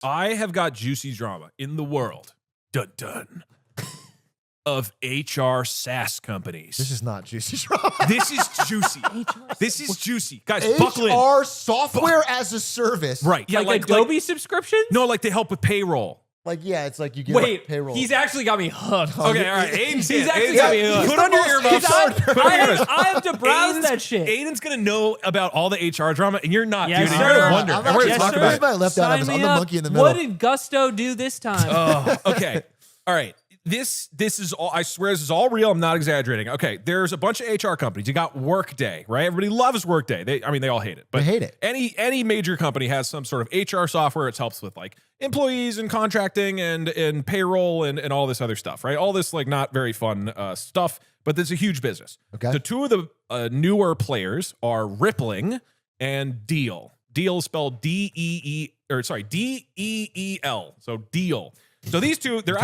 I have got juicy drama in the world. Dun dun. Of HR SaaS companies. This is not juicy drama. This is juicy. This is juicy. Guys, buckle in. HR software as a service. Right. Yeah, like Adobe subscriptions? No, like they help with payroll. Like, yeah, it's like you get payroll. He's actually got me hooked. Okay, all right. Aiden's He's actually got me hooked. Put on your earbuds. I have to browse that shit. Aiden's going to know about all the HR drama, and you're not, Yes, dude. sir. You're going to wonder. I'm And we're actually going to talk about it. I left out. I'm the monkey in the middle. What did Gusto do this time? Oh, okay. All right. This is all, I swear this is all real. I'm not exaggerating. Okay, there's a bunch of HR companies. You got Workday, right? Everybody loves Workday. They all hate it. But they hate it. Any major company has some sort of HR software. It helps with like employees and contracting and payroll and all this other stuff, right? All this like not very fun stuff, but it's a huge business. Okay. The two of the newer players are Rippling and Deel. Deel is spelled D-E-E, or sorry, D-E-E-L. So Deel. So these two, they're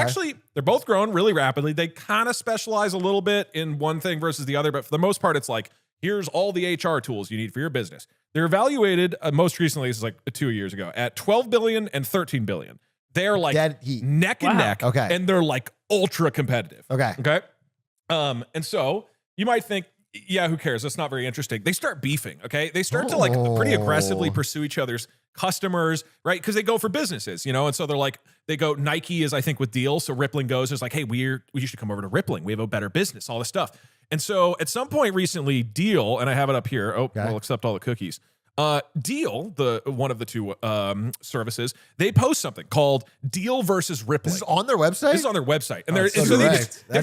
both grown really rapidly. They kind of specialize a little bit in one thing versus the other, but for the most part, it's like, here's all the HR tools you need for your business. They're evaluated most recently, this is like 2 years ago, at 12 billion and 13 billion. They're like neck and neck, and they're like ultra competitive. Okay. And so you might think, yeah, who cares? That's not very interesting. They start beefing, okay? They start to like pretty aggressively pursue each other's customers, right? Because they go for businesses, you know? And so they're like, they go, Nike is, I think, with Deel. So Rippling goes, it's like, hey, you should come over to Rippling. We have a better business, all this stuff. And so at some point recently, Deel, and I have it up here. Oh, we'll accept all the cookies. Deel, one of the two services, they post something called Deel versus Rippling. This is on their website? This is on their website. And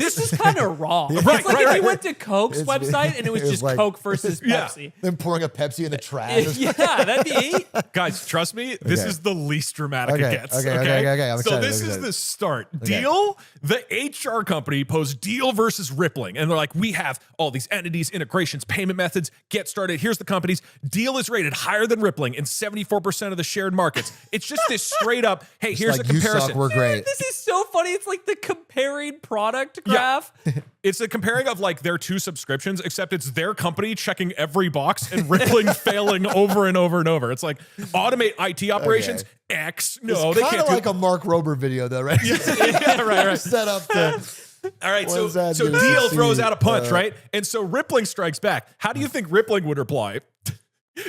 this is kind of raw. It's like if you went to Coke's website and it was just like, Coke versus Pepsi. Then pouring a Pepsi in the trash. Yeah, that'd be Guys, trust me, this is the least dramatic it gets. Okay. I'm so excited, this is the start. Deel, the HR company, posts Deel versus Rippling. And they're like, we have all these entities, integrations, payment methods. Get started. Here's the companies. Deel is rated higher than Rippling in 74% of the shared markets. It's just this straight up, hey, here's a comparison. You suck, we're great. This is so funny. It's like the comparing product graph. Yeah. It's a comparing of like their two subscriptions, except it's their company checking every box and Rippling failing over and over and over. It's like automate IT operations, X. No, it's they can't. Kind of like a Mark Rober video, though, right? Yeah, right. Set up to. All right, so Deel throws out a punch, right? And so Rippling strikes back. How do you think Rippling would reply?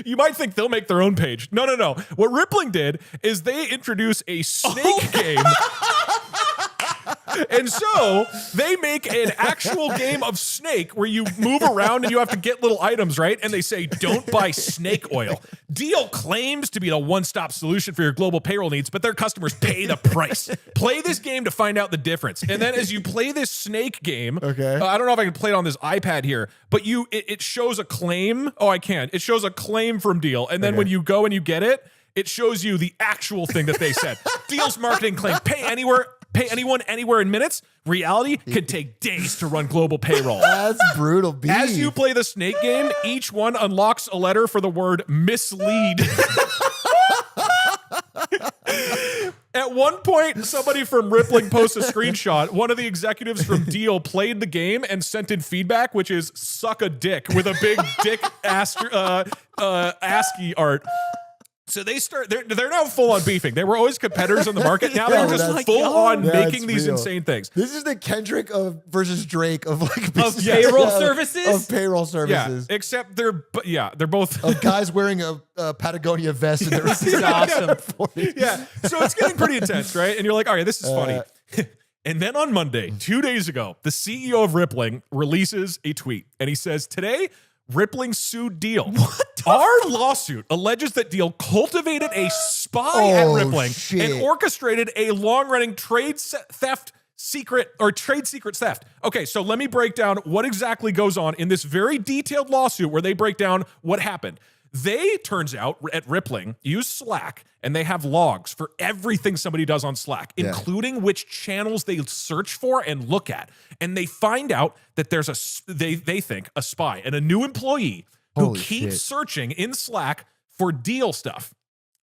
You might think they'll make their own page. No. What Rippling did is they introduce a snake game. And so they make an actual game of Snake where you move around and you have to get little items, right? And they say, don't buy snake oil. Deel claims to be the one-stop solution for your global payroll needs, but their customers pay the price. Play this game to find out the difference. And then as you play this Snake game, I don't know if I can play it on this iPad here, but it shows a claim. Oh, I can. It shows a claim from Deel. And then when you go and you get it, it shows you the actual thing that they said. Deel's marketing claim, pay anyone, anywhere in minutes. Reality could take days to run global payroll. That's brutal. Beef. As you play the Snake game, each one unlocks a letter for the word mislead. At one point, somebody from Rippling posts a screenshot. One of the executives from Deel played the game and sent in feedback, which is suck a dick with a big dick ASCII art. So they're now full on beefing. They were always competitors in the market. Now they're just full on making these insane things. This is the Kendrick versus Drake of like payroll services. Of payroll services. Yeah, except they're both of guys wearing a Patagonia vest. And this is awesome. Yeah, so it's getting pretty intense, right? And you're like, all right, this is funny. And then on Monday, 2 days ago, the CEO of Rippling releases a tweet, and he says, "Today, Rippling sued Deel. Our lawsuit alleges that Deel cultivated a spy at Rippling and orchestrated a long-running trade secrets theft." Okay, so let me break down what exactly goes on in this very detailed lawsuit where they break down what happened. They, turns out, at Rippling, use Slack, and they have logs for everything somebody does on Slack, including which channels they search for and look at. And they find out that there's they think, a spy and a new employee who keeps searching in Slack for Deel stuff.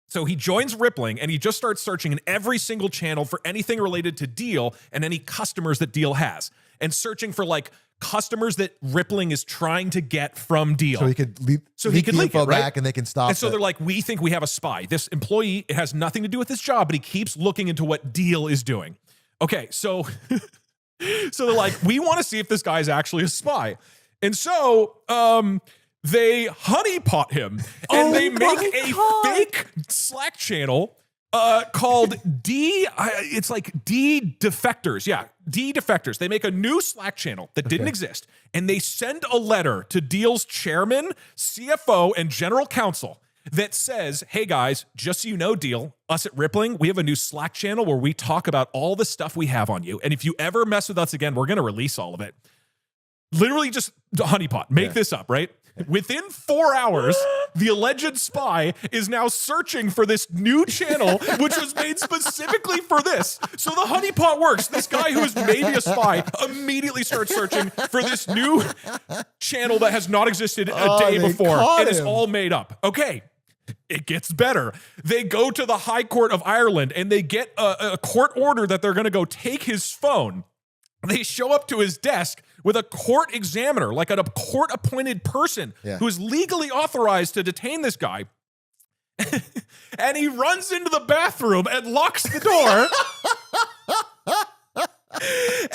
So he joins Rippling and he just starts searching in every single channel for anything related to Deel and any customers that Deel has, and searching for like customers that Rippling is trying to get from Deel. So he could leak the info back and they can stop. And so they're like, we think we have a spy. This employee, it has nothing to do with this job, but he keeps looking into what Deel is doing. Okay, so so they're like, we want to see if this guy is actually a spy. And so they honeypot him and they make a fake Slack channel called it's like D Defectors. Yeah, D Defectors. They make a new Slack channel that didn't exist, and they send a letter to Deel's chairman, CFO, and general counsel that says, hey guys, just so you know, Deel, us at Rippling, we have a new Slack channel where we talk about all the stuff we have on you, and if you ever mess with us again, we're going to release all of it. Literally just honeypot. Make this up, right? Within 4 hours, the alleged spy is now searching for this new channel, which was made specifically for this. So the honeypot works. This guy who is maybe a spy immediately starts searching for this new channel that has not existed a day before. And it's all made up. Okay. It gets better. They go to the High Court of Ireland and they get a court order that they're going to go take his phone. They show up to his desk with a court examiner, like a court-appointed person who is legally authorized to detain this guy. And he runs into the bathroom and locks the door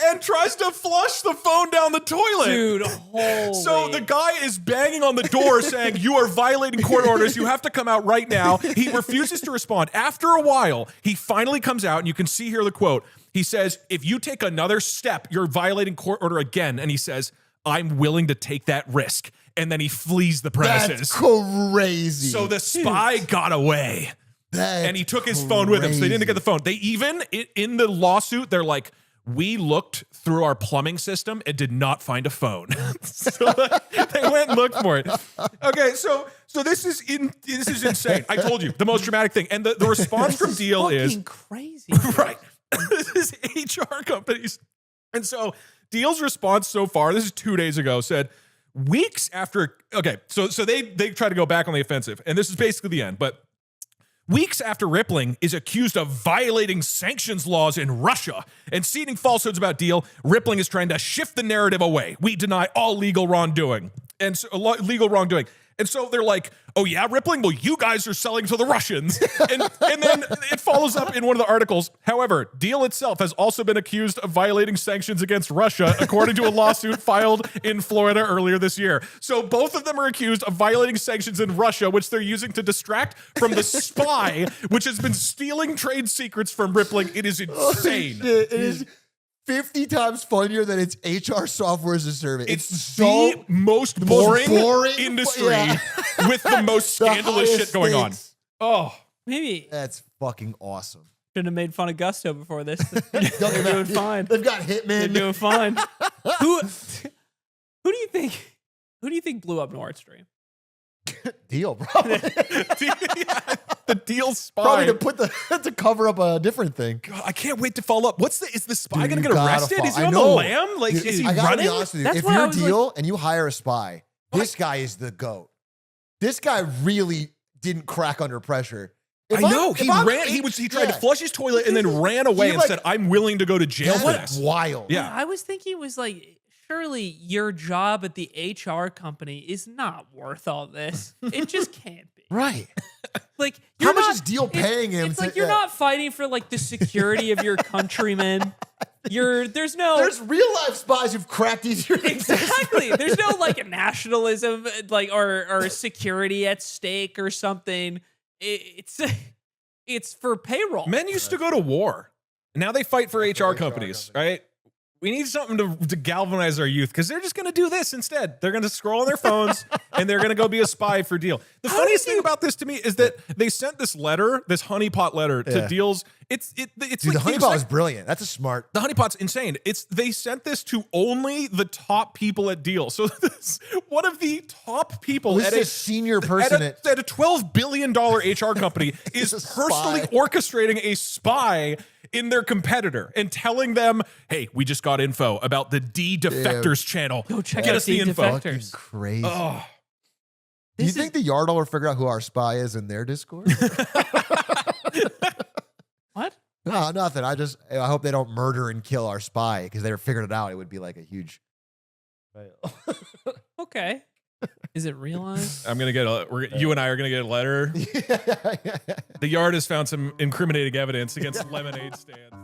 and tries to flush the phone down the toilet. Dude, holy. So the guy is banging on the door saying, you are violating court orders. You have to come out right now. He refuses to respond. After a while, he finally comes out, and you can see here the quote. He says, if you take another step, you're violating court order again. And he says, I'm willing to take that risk. And then he flees the premises. That's crazy. So the spy got away. And he took his phone with him. So they didn't get the phone. They even, in the lawsuit, they're like, we looked through our plumbing system and did not find a phone. So they went and looked for it. Okay, so this is insane. I told you, the most dramatic thing. And the response from Deel is crazy. Right. This is HR companies. And so Deel's response so far, this is 2 days ago, said weeks after, okay, so they try to go back on the offensive, and this is basically the end, but weeks after Rippling is accused of violating sanctions laws in Russia and seeding falsehoods about Deel, Rippling is trying to shift the narrative away. We deny all legal wrongdoing. And so they're like, oh yeah, Rippling? Well, you guys are selling to the Russians. And then it follows up in one of the articles. However, Deel itself has also been accused of violating sanctions against Russia, according to a lawsuit filed in Florida earlier this year. So both of them are accused of violating sanctions in Russia, which they're using to distract from the spy, which has been stealing trade secrets from Rippling. It is insane. It is 50 times funnier than its HR software as a service. It's so the most boring industry with the most scandalous shit going on. Oh, maybe that's fucking awesome. Shouldn't have made fun of Gusto before this. They're doing fine. They've got Hitman. They're doing fine. Who do you think blew up Nord Stream? Deel, probably. The Deel spy. Probably to cover up a different thing. God, I can't wait to follow up. Is the spy going to get arrested? Is he on the lam? Like, is he running? I gotta be honest with you. If you're Deel and you hire a spy, this guy is the GOAT. This guy really didn't crack under pressure. I know. He tried to flush his toilet and then ran away and said, I'm willing to go to jail for this. Wild. Yeah. I was thinking it was like, surely your job at the HR company is not worth all this. It just can't be. Right. Like, how much is Deel paying him? It's like you're not fighting for like the security of your countrymen. There's real life spies who've cracked easier. Exactly. There's no like nationalism, like or security at stake or something. It's for payroll. Men used to go to war. Now they fight for HR companies, right? We need something to galvanize our youth, because they're just going to do this instead. They're going to scroll on their phones and they're going to go be a spy for Deel. The funniest thing about this to me is that they sent this letter, this honeypot letter to Deel's. Dude, like the honeypot is brilliant. That's a smart. The honeypot's insane. They sent this to only the top people at Deel. So one of the top people at a senior person at a $12 billion HR company is personally orchestrating a spy in their competitor and telling them, hey, we just got info about the D Defectors channel. Go check Get out us the info. Defectors. Crazy. Oh. Do you think the Yard will figure out who our spy is in their Discord? What? No, nothing. I hope they don't murder and kill our spy because they figured it out. It would be like a huge fail. Okay. Is it realized? I'm gonna get you and I are gonna get a letter. The Yard has found some incriminating evidence against lemonade stands.